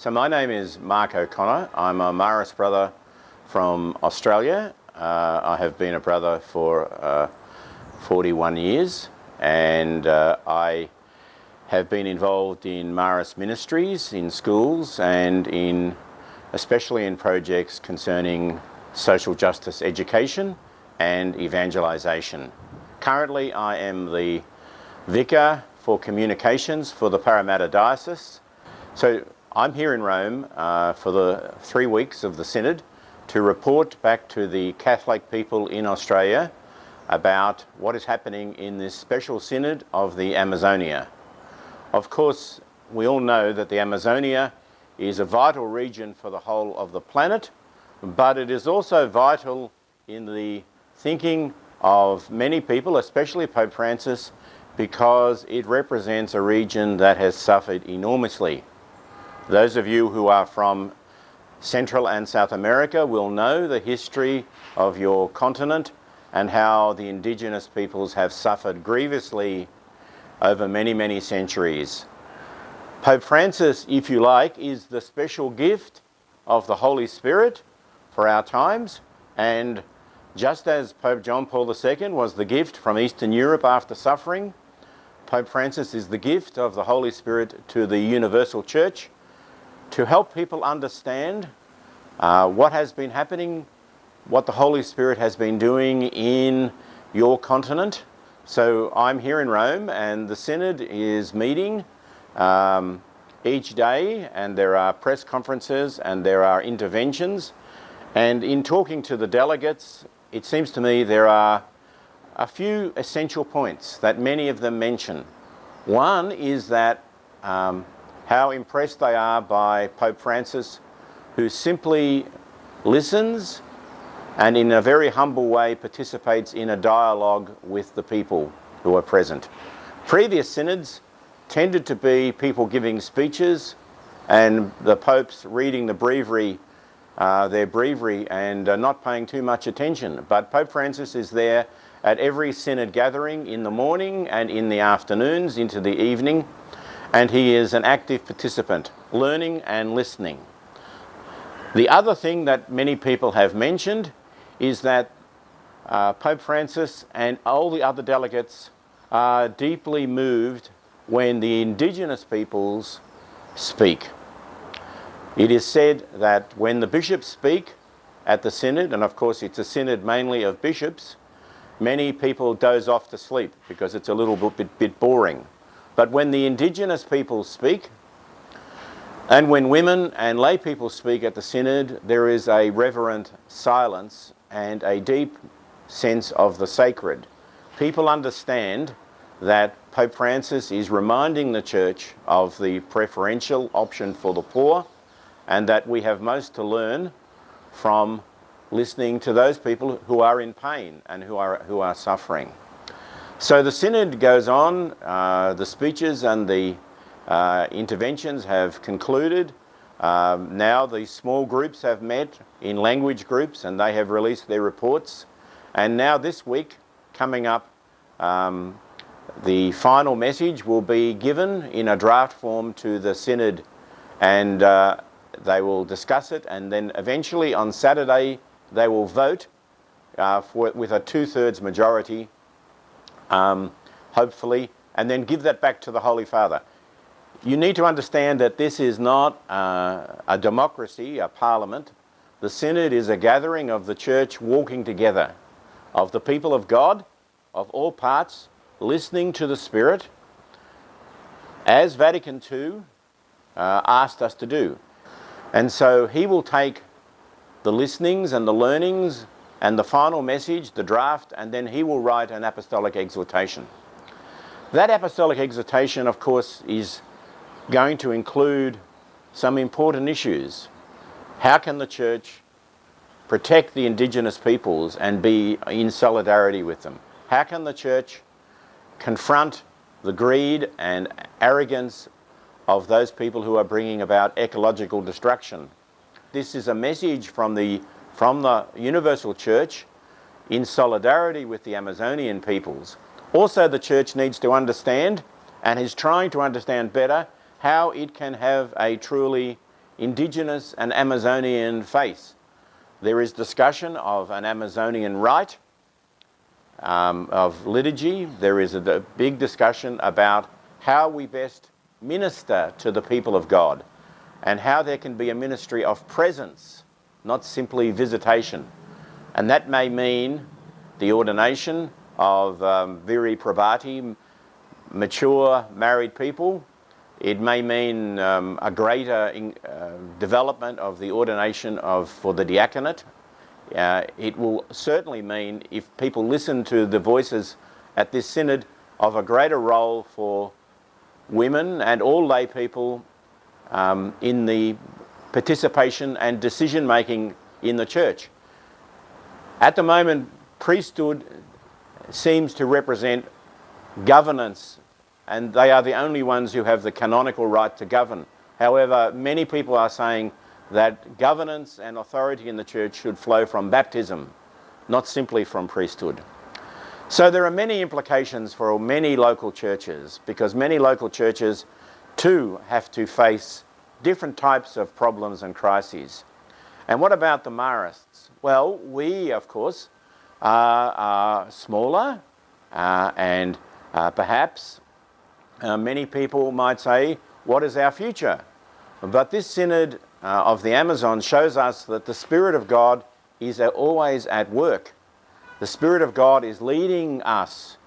So my name is Mark O'Connor. I'm a Marist brother from Australia. I have been a brother for 41 years, and I have been involved in Marist ministries in schools and especially in projects concerning social justice education and evangelisation. Currently I am the Vicar for Communications for the Parramatta Diocese. So I'm here in Rome for the 3 weeks of the Synod to report back to the Catholic people in Australia about what is happening in this special Synod of the Amazonia. Of course, we all know that the Amazonia is a vital region for the whole of the planet, but it is also vital in the thinking of many people, especially Pope Francis, because it represents a region that has suffered enormously. Those of you who are from Central and South America will know the history of your continent and how the indigenous peoples have suffered grievously over many, many centuries. Pope Francis, if you like, is the special gift of the Holy Spirit for our times, and just as Pope John Paul II was the gift from Eastern Europe after suffering, Pope Francis is the gift of the Holy Spirit to the Universal Church to help people understand what has been happening, what the Holy Spirit has been doing in your continent. So I'm here in Rome, and the Synod is meeting each day, and there are press conferences and there are interventions. And in talking to the delegates, it seems to me there are a few essential points that many of them mention. One is that how impressed they are by Pope Francis, who simply listens and in a very humble way participates in a dialogue with the people who are present. Previous synods tended to be people giving speeches and the popes reading the breviary, their breviary, and not paying too much attention. But Pope Francis is there at every synod gathering in the morning and in the afternoons into the evening, and he is an active participant, learning and listening. The other thing that many people have mentioned is that Pope Francis and all the other delegates are deeply moved when the indigenous peoples speak. It is said that when the bishops speak at the synod, and of course it's a synod mainly of bishops, many people doze off to sleep because it's a little bit boring. But when the indigenous people speak, and when women and lay people speak at the synod, there is a reverent silence and a deep sense of the sacred. People understand that Pope Francis is reminding the Church of the preferential option for the poor, and that we have most to learn from listening to those people who are in pain and who are suffering. So the Synod goes on, the speeches and the interventions have concluded. Now the small groups have met in language groups and they have released their reports. And now this week, coming up, the final message will be given in a draft form to the Synod, and they will discuss it, and then eventually on Saturday they will vote with a 2/3 majority, hopefully, and then give that back to the Holy Father. You need to understand that this is not a democracy, a parliament. The Synod is a gathering of the Church walking together, of the people of God, of all parts, listening to the Spirit, as Vatican II asked us to do. And so he will take the listenings and the learnings and the final message, the draft, and then he will write an apostolic exhortation. That apostolic exhortation, of course, is going to include some important issues. How can the Church protect the indigenous peoples and be in solidarity with them? How can the Church confront the greed and arrogance of those people who are bringing about ecological destruction? This is a message from the Universal Church in solidarity with the Amazonian peoples. Also, the Church needs to understand, and is trying to understand better, how it can have a truly Indigenous and Amazonian faith. There is discussion of an Amazonian rite of liturgy. There is a big discussion about how we best minister to the people of God and how there can be a ministry of presence, not simply visitation. And that may mean the ordination of viri probati, mature married people. It may mean a greater development of the ordination for the diaconate. It will certainly mean, if people listen to the voices at this synod, of a greater role for women and all lay people in the participation and decision making in the church. At the moment, priesthood seems to represent governance, and they are the only ones who have the canonical right to govern. However, many people are saying that governance and authority in the church should flow from baptism, not simply from priesthood. So there are many implications for many local churches, because many local churches too have to face different types of problems and crises. And what about the Marists? Well, we, of course, are smaller, and perhaps many people might say, what is our future? But this Synod of the Amazon shows us that the Spirit of God is always at work. The Spirit of God is leading us.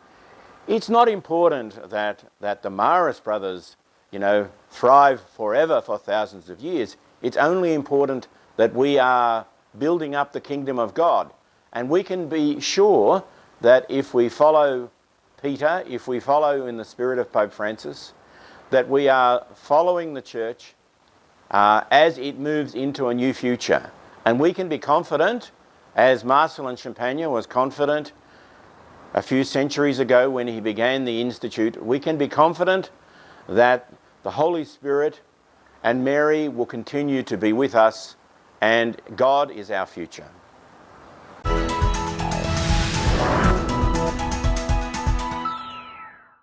It's not important that the Marist Brothers, thrive forever for thousands of years. It's only important that we are building up the kingdom of God. And we can be sure that if we follow Peter, if we follow in the spirit of Pope Francis, that we are following the church as it moves into a new future. And we can be confident, as Marcel Champagne was confident a few centuries ago when he began the Institute, we can be confident that the Holy Spirit and Mary will continue to be with us, and God is our future.